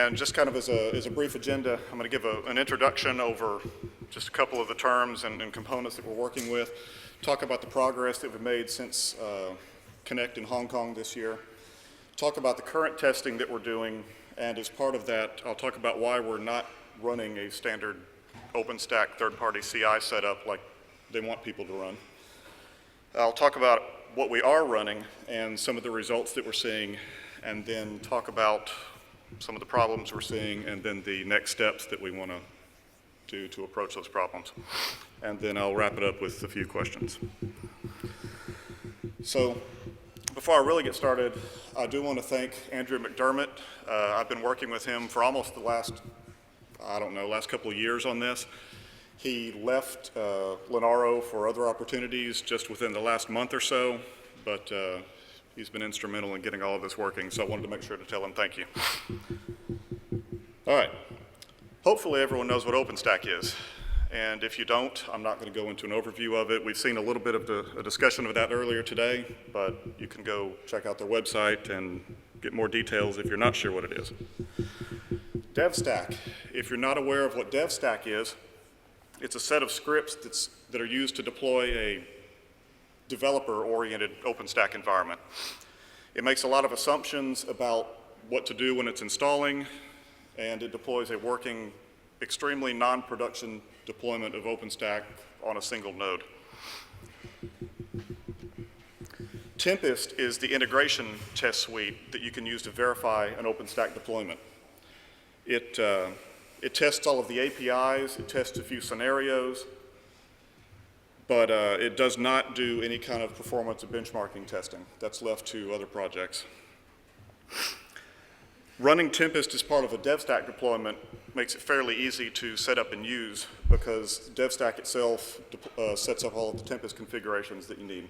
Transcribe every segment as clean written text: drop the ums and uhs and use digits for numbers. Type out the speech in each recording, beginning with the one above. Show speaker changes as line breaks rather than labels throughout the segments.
And just kind of as a brief agenda, I'm going to give an introduction over just a couple of the terms and components that we're working with, talk about the progress that we've made since Connect in Hong Kong this year, talk about the current testing that we're doing, and as part of that, I'll talk about why we're not running a standard Openstack third-party CI setup like they want people to run. I'll talk about what we are running and some of the results that we're seeing, and then talk about some of the problems we're seeing, and then the next steps that we want to do to approach those problems. And then I'll wrap it up with a few questions. So before I really get started, I do want to thank Andrew McDermott. I've been working with him for almost the last couple of years on this. He left Linaro for other opportunities just within the last month or so, but he's been instrumental in getting all of this working, so I wanted to make sure to tell him thank you. All right. Hopefully everyone knows what Openstack is, and if you don't, I'm not going to go into an overview of it. We've seen a little bit of a discussion of that earlier today, but you can go check out their website and get more details if you're not sure what it is. Devstack. If you're not aware of what Devstack is, it's a set of scripts that are used to deploy a developer-oriented OpenStack environment. It makes a lot of assumptions about what to do when it's installing, and it deploys a working, extremely non-production deployment of OpenStack on a single node. Tempest is the integration test suite that you can use to verify an OpenStack deployment. It tests all of the APIs, it tests a few scenarios, but it does not do any kind of performance or benchmarking testing. That's left to other projects. Running Tempest as part of a Devstack deployment makes it fairly easy to set up and use because Devstack itself sets up all of the Tempest configurations that you need.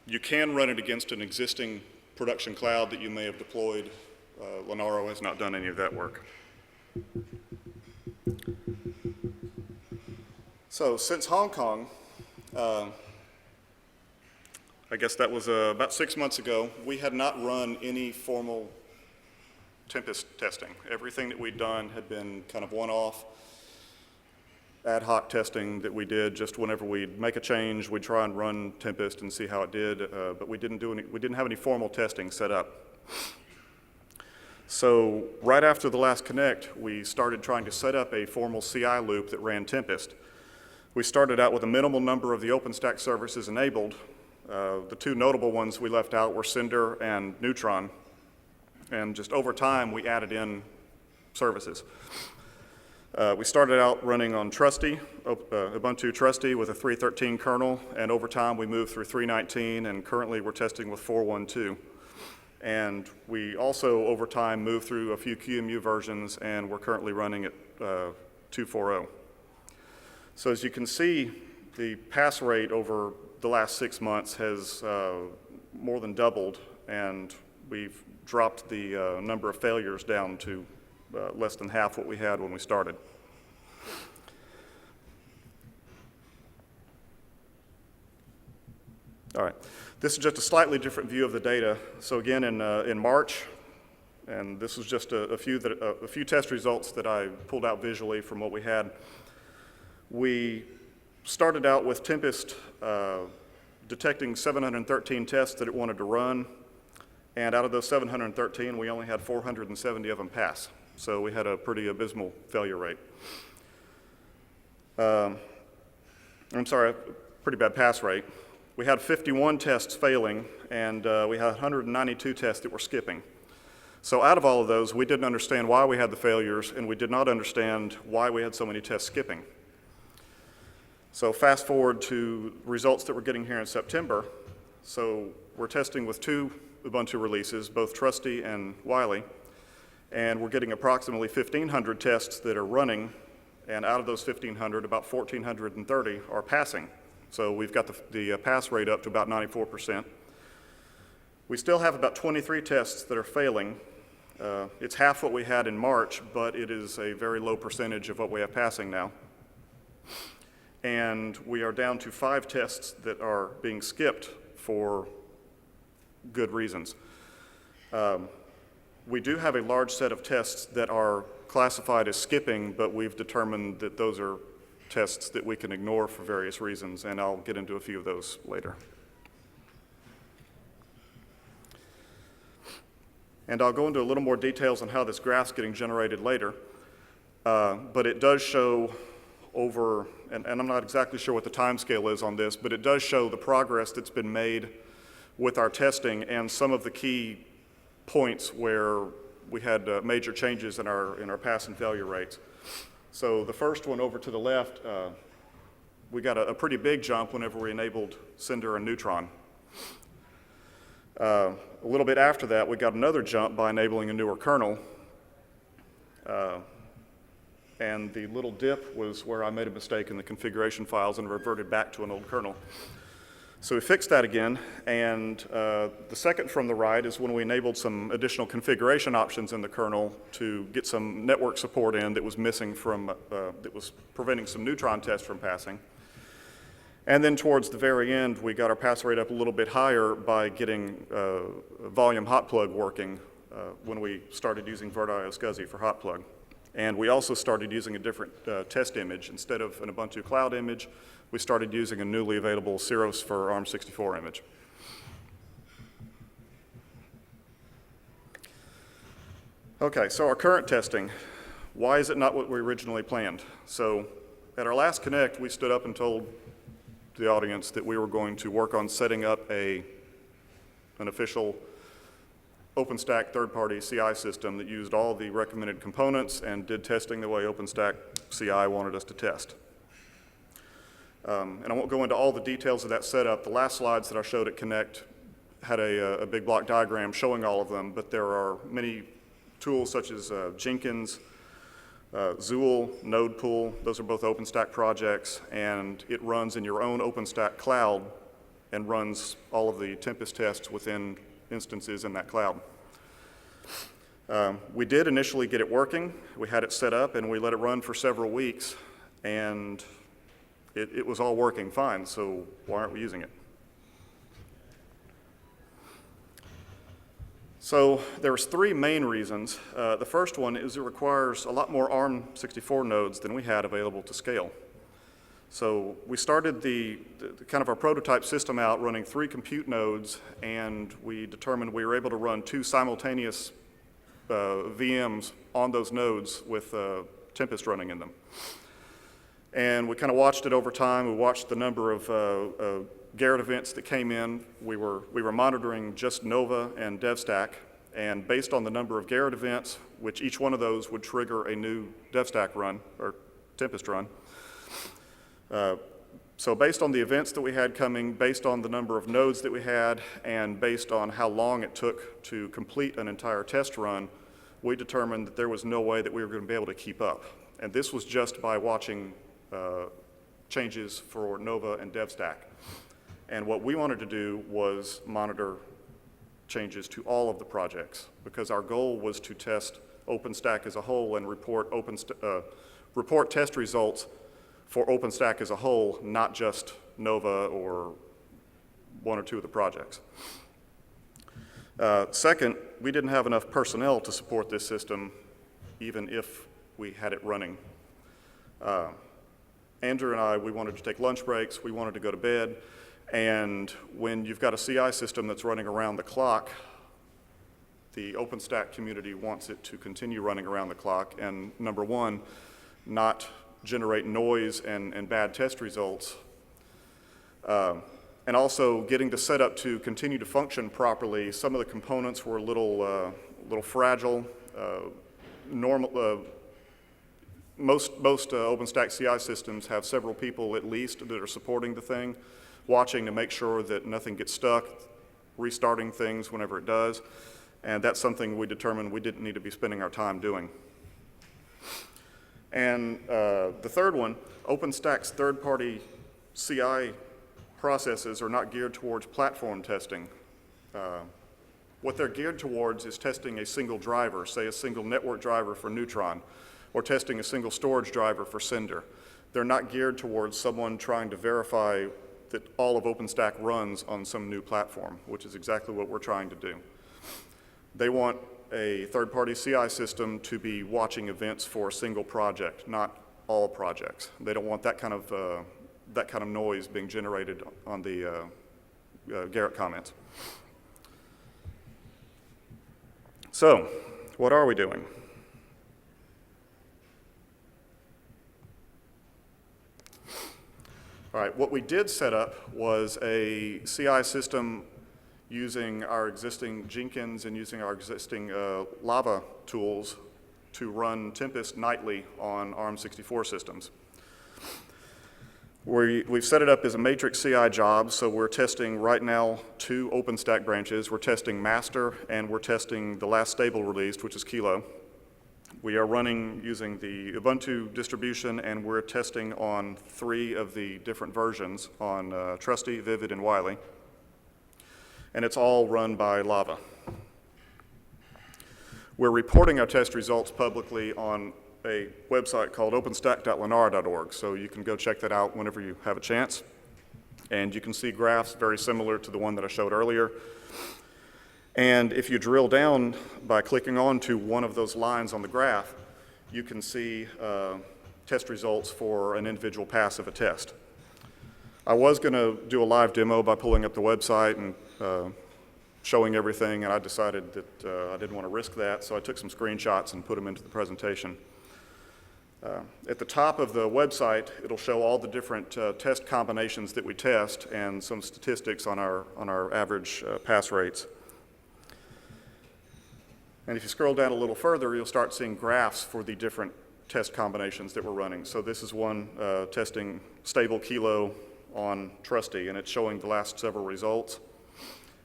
You can run it against an existing production cloud that you may have deployed. Linaro has not done any of that work. So since Hong Kong, I guess that was about 6 months ago, we had not run any formal Tempest testing. Everything that we'd done had been kind of one-off, ad hoc testing that we did just whenever we'd make a change, we'd try and run Tempest and see how it did, but we didn't have any formal testing set up. So right after the last Connect, we started trying to set up a formal CI loop that ran Tempest. We started out with a minimal number of the OpenStack services enabled. The two notable ones we left out were Cinder and Neutron. And just over time, we added in services. We started out running on Trusty, Ubuntu Trusty with a 3.13 kernel, and over time we moved through 3.19, and currently we're testing with 4.1.2. And we also, over time, moved through a few QEMU versions, and we're currently running at 2.4.0. So as you can see, the pass rate over the last 6 months has more than doubled, and we've dropped the number of failures down to less than half what we had when we started. All right, this is just a slightly different view of the data. So again, in March, and this was just a few test results that I pulled out visually from what we had. We started out with Tempest detecting 713 tests that it wanted to run, and out of those 713, we only had 470 of them pass. So we had a pretty abysmal failure rate. Pretty bad pass rate. We had 51 tests failing, and we had 192 tests that were skipping. So out of all of those, we didn't understand why we had the failures, and we did not understand why we had so many tests skipping. So fast forward to results that we're getting here in September. So we're testing with two Ubuntu releases, both Trusty and Wiley, and we're getting approximately 1,500 tests that are running, and out of those 1,500, about 1,430 are passing. So we've got the pass rate up to about 94%. We still have about 23 tests that are failing. It's half what we had in March, but it is a very low percentage of what we have passing now. And we are down to 5 tests that are being skipped for good reasons. We do have a large set of tests that are classified as skipping, but we've determined that those are tests that we can ignore for various reasons, and I'll get into a few of those later. And I'll go into a little more details on how this graph's getting generated later, but it does show over, and I'm not exactly sure what the time scale is on this, but it does show the progress that's been made with our testing and some of the key points where we had major changes in our pass and failure rates. So the first one over to the left, we got a pretty big jump whenever we enabled Cinder and Neutron. A little bit after that, we got another jump by enabling a newer kernel. And the little dip was where I made a mistake in the configuration files and reverted back to an old kernel. So we fixed that again, and the second from the right is when we enabled some additional configuration options in the kernel to get some network support in that was missing from, that was preventing some Neutron tests from passing. And then towards the very end, we got our pass rate up a little bit higher by getting volume hot plug working when we started using VirtIO SCSI for hot plug. And we also started using a different test image. Instead of an Ubuntu Cloud image, we started using a newly available Ceros for ARM64 image. Okay, so our current testing, why is it not what we originally planned? So at our last Connect, we stood up and told the audience that we were going to work on setting up an official Openstack third-party CI system that used all the recommended components and did testing the way Openstack CI wanted us to test. And I won't go into all the details of that setup. The last slides that I showed at Connect had a big block diagram showing all of them, but there are many tools such as Jenkins, Zool, NodePool. Those are both OpenStack projects, and it runs in your own OpenStack cloud and runs all of the Tempest tests within instances in that cloud. We did initially get it working. We had it set up, and we let it run for several weeks, and it was all working fine, so why aren't we using it? So there's three main reasons. The first one is it requires a lot more ARM64 nodes than we had available to scale. So we started the kind of our prototype system out running 3 compute nodes, and we determined we were able to run 2 simultaneous VMs on those nodes with Tempest running in them. And we kind of watched it over time. We watched the number of Garrett events that came in. We were monitoring just Nova and Devstack, and based on the number of Garrett events, which each one of those would trigger a new Devstack run, or Tempest run. So based on the events that we had coming, based on the number of nodes that we had, and based on how long it took to complete an entire test run, we determined that there was no way that we were going to be able to keep up. And this was just by watching changes for Nova and Devstack. And what we wanted to do was monitor changes to all of the projects, because our goal was to test OpenStack as a whole and report test results for OpenStack as a whole, not just Nova or 1 or 2 of the projects. Second, we didn't have enough personnel to support this system, even if we had it running. Andrew and I, we wanted to take lunch breaks, we wanted to go to bed, and when you've got a CI system that's running around the clock, the OpenStack community wants it to continue running around the clock, and number one, not generate noise and bad test results. And also getting the setup to continue to function properly. Some of the components were a little fragile. Most OpenStack CI systems have several people at least that are supporting the thing, watching to make sure that nothing gets stuck, restarting things whenever it does. And that's something we determined we didn't need to be spending our time doing. And the third one, OpenStack's third-party CI processes are not geared towards platform testing. What they're geared towards is testing a single driver, say a single network driver for Neutron, or testing a single storage driver for Cinder. They're not geared towards someone trying to verify that all of OpenStack runs on some new platform, which is exactly what we're trying to do. They want a third-party CI system to be watching events for a single project, not all projects. They don't want that kind of noise being generated on the Garrett comments. So, what are we doing? All right, what we did set up was a CI system using our existing Jenkins and using our existing Lava tools to run Tempest nightly on ARM64 systems. We've set it up as a matrix CI job, so we're testing right now 2 Openstack branches. We're testing master, and we're testing the last stable released, which is Kilo. We are running using the Ubuntu distribution, and we're testing on 3 of the different versions on Trusty, Vivid, and Wiley. And it's all run by Lava. We're reporting our test results publicly on a website called openstack.linaro.org, so you can go check that out whenever you have a chance. And you can see graphs very similar to the one that I showed earlier. And if you drill down by clicking on to one of those lines on the graph, you can see test results for an individual pass of a test. I was going to do a live demo by pulling up the website and showing everything, and I decided that I didn't want to risk that, so I took some screenshots and put them into the presentation. At the top of the website, it'll show all the different test combinations that we test and some statistics on our average pass rates. And if you scroll down a little further, you'll start seeing graphs for the different test combinations that we're running. So this is one testing stable Kilo on Trusty, and it's showing the last several results.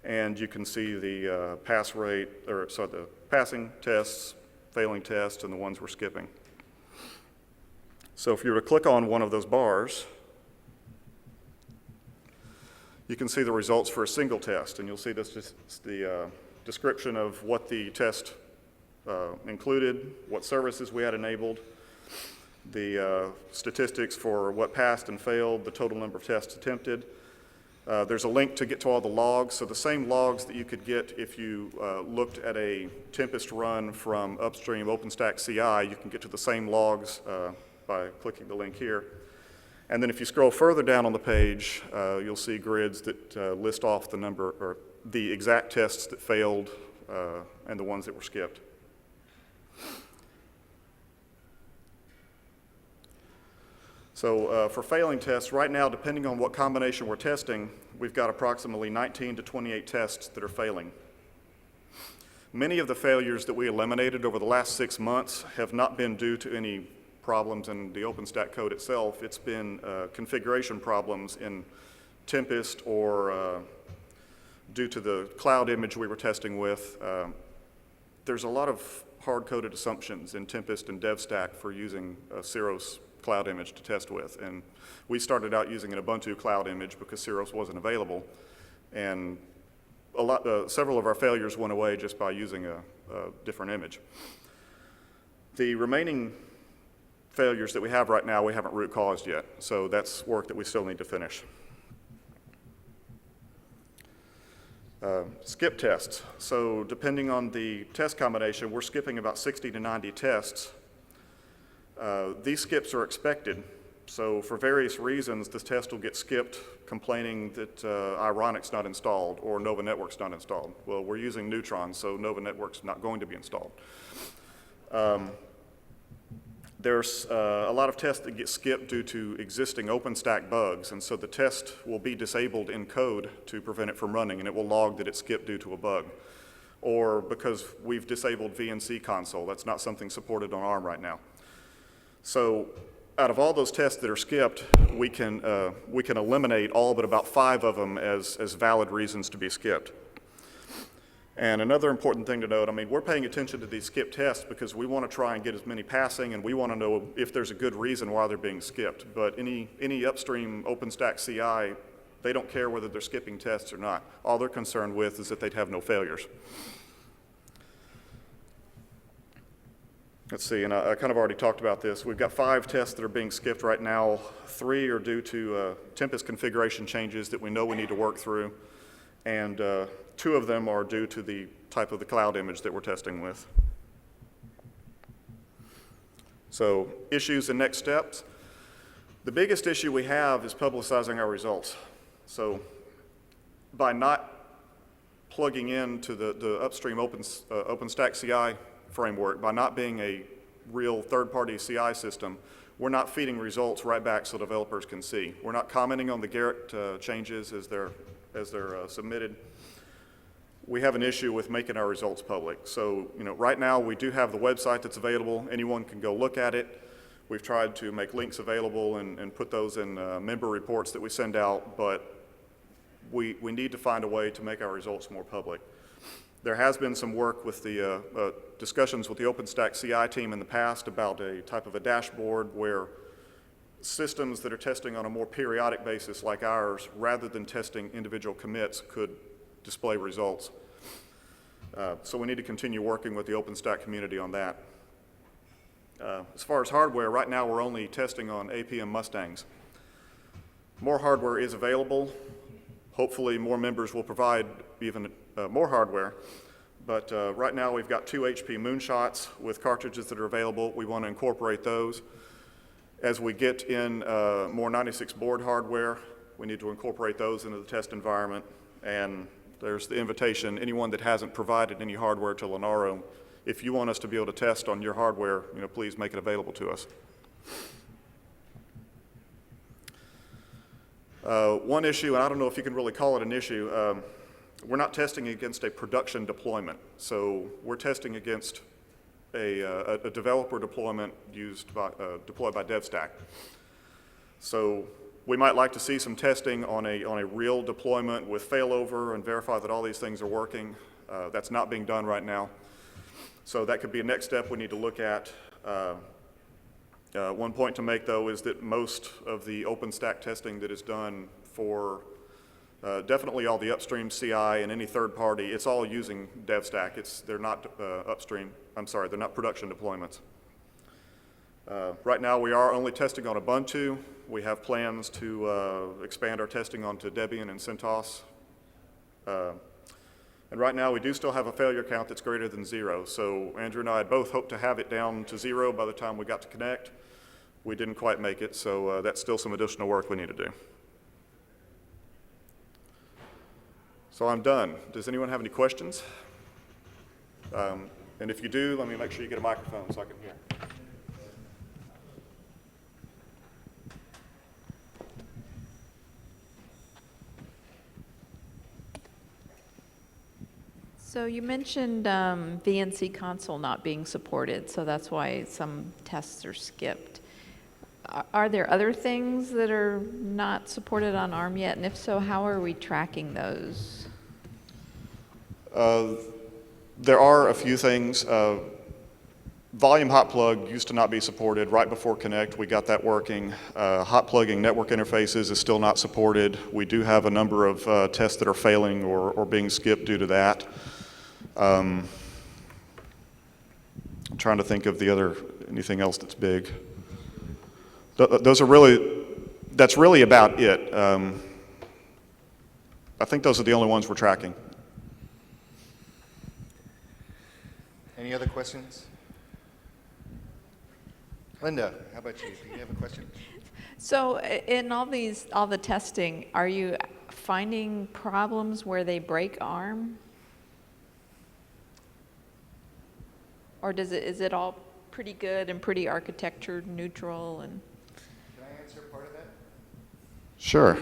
And you can see the pass rate, or so the passing tests, failing tests, and the ones we're skipping. So if you were to click on one of those bars, you can see the results for a single test, and you'll see this just the description of what the test included, what services we had enabled, the statistics for what passed and failed, the total number of tests attempted. There's a link to get to all the logs, so the same logs that you could get if you looked at a Tempest run from upstream Openstack CI, you can get to the same logs by clicking the link here. And then if you scroll further down on the page, you'll see grids that list off the number, or the exact tests that failed and the ones that were skipped. So for failing tests, right now, depending on what combination we're testing, we've got approximately 19 to 28 tests that are failing. Many of the failures that we eliminated over the last 6 months have not been due to any problems in the OpenStack code itself. It's been configuration problems in Tempest or due to the cloud image we were testing with. There's a lot of hard-coded assumptions in Tempest and Devstack for using Ceros cloud image to test with. And we started out using an Ubuntu cloud image because Ceros wasn't available. And several of our failures went away just by using a different image. The remaining failures that we have right now, we haven't root caused yet. So that's work that we still need to finish. Skip tests. So depending on the test combination, we're skipping about 60 to 90 tests. These skips are expected. So for various reasons, this test will get skipped complaining that Ironic's not installed or Nova Network's not installed. Well, we're using Neutron, so Nova Network's not going to be installed. There's a lot of tests that get skipped due to existing OpenStack bugs, and so the test will be disabled in code to prevent it from running, and it will log that it skipped due to a bug. Or because we've disabled VNC console, that's not something supported on ARM right now. So out of all those tests that are skipped, we can eliminate all but about 5 of them as valid reasons to be skipped. And another important thing to note, I mean, we're paying attention to these skip tests because we want to try and get as many passing, and we want to know if there's a good reason why they're being skipped. But any upstream OpenStack CI, they don't care whether they're skipping tests or not. All they're concerned with is that they'd have no failures. Let's see, and I kind of already talked about this. We've got 5 tests that are being skipped right now. 3 are due to Tempest configuration changes that we know we need to work through. And 2 of them are due to the type of the cloud image that we're testing with. So issues and next steps. The biggest issue we have is publicizing our results. So by not plugging into the upstream Openstack CI framework, by not being a real third-party CI system, we're not feeding results right back so developers can see. We're not commenting on the Garrett changes as they're submitted. We have an issue with making our results public. So, right now we do have the website that's available. Anyone can go look at it. We've tried to make links available and put those in member reports that we send out, but we need to find a way to make our results more public. There has been some work with the discussions with the Openstack CI team in the past about a type of a dashboard where systems that are testing on a more periodic basis like ours, rather than testing individual commits, could display results. So we need to continue working with the OpenStack community on that. As far as hardware, right now we're only testing on APM Mustangs. More hardware is available. Hopefully more members will provide even more hardware. But right now we've got 2 HP Moonshots with cartridges that are available. We want to incorporate those. As we get in more 96 board hardware, we need to incorporate those into the test environment. And there's the invitation, anyone that hasn't provided any hardware to Linaro, if you want us to be able to test on your hardware, please make it available to us. One issue, and I don't know if you can really call it an issue, we're not testing against a production deployment. So we're testing against a developer deployment deployed by Devstack. So we might like to see some testing on a real deployment with failover and verify that all these things are working. That's not being done right now. So that could be a next step we need to look at. One point to make, though, is that most of the OpenStack testing that is done for definitely all the upstream CI and any third party, it's all using Devstack. They're not they're not production deployments. Right now, we are only testing on Ubuntu. We have plans to expand our testing onto Debian and CentOS. And right now, we do still have a failure count that's greater than 0. So Andrew and I had both hoped to have it down to 0 by the time we got to connect. We didn't quite make it, so that's still some additional work we need to do. So I'm done. Does anyone have any questions? And if you do, let me make sure you get a microphone so I can hear.
So you mentioned VNC console not being supported, so that's why some tests are skipped. Are there other things that are not supported on ARM yet? And if so, how are we tracking those?
There are a few things. Volume hot plug used to not be supported. Right before Connect, we got that working. Hot plugging network interfaces is still not supported. We do have a number of tests that are failing or being skipped due to that. I'm trying to think of anything else that's big. That's really about it. I think those are the only ones we're tracking.
Any other questions? Linda, how about you? Do you have a question?
So in all the testing, are you finding problems where they break ARM? Or is it all pretty good and pretty architecture neutral? And
can I answer part of that?
Sure.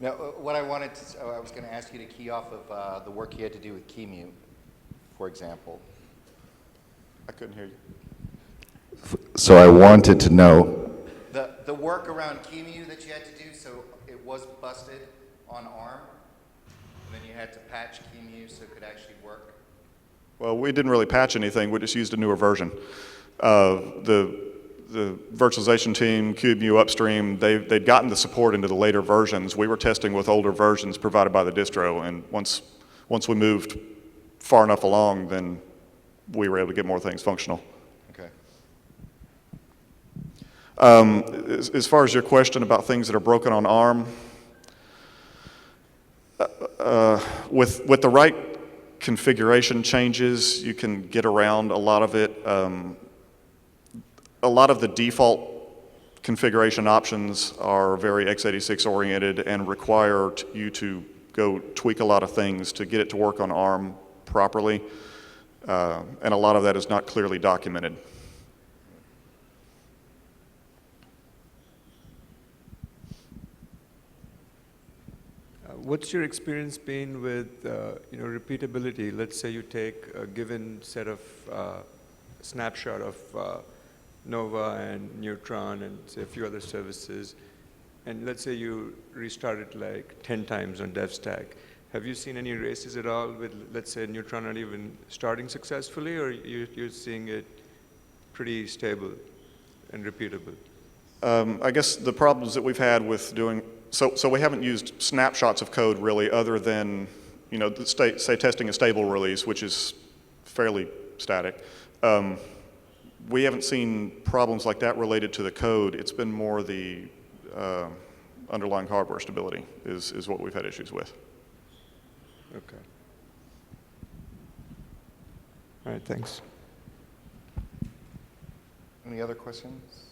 Now, what I was going to ask you to key off of the work you had to do with KeyMute, for example.
I couldn't hear you.
So I wanted to know the work around KeyMute that you had to do. So it was busted on ARM, and then you had to patch KeyMute so it could actually work.
Well, we didn't really patch anything. We just used a newer version. The virtualization team, QEMU upstream, they'd gotten the support into the later versions. We were testing with older versions provided by the distro, and once we moved far enough along, then we were able to get more things functional.
Okay.
As far as your question about things that are broken on ARM, with the right configuration changes, you can get around a lot of it. A lot of the default configuration options are very x86 oriented and require you to go tweak a lot of things to get it to work on ARM properly, and a lot of that is not clearly documented.
What's your experience been with repeatability? Let's say you take a given set of snapshot of Nova and Neutron and say a few other services, and let's say you restart it like 10 times on Devstack. Have you seen any races at all with, let's say, Neutron not even starting successfully, or you're seeing it pretty stable and repeatable?
I guess the problems that we've had with doing, so we haven't used snapshots of code really, other than, say testing a stable release, which is fairly static. We haven't seen problems like that related to the code. It's been more the underlying hardware stability is what we've had issues with.
Okay. All right, thanks.
Any other questions?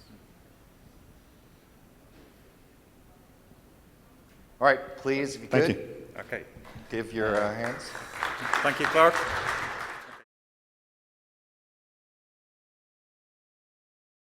All right, please, if you could.
Thank you.
Okay.
Give your hands.
Thank you, Clark.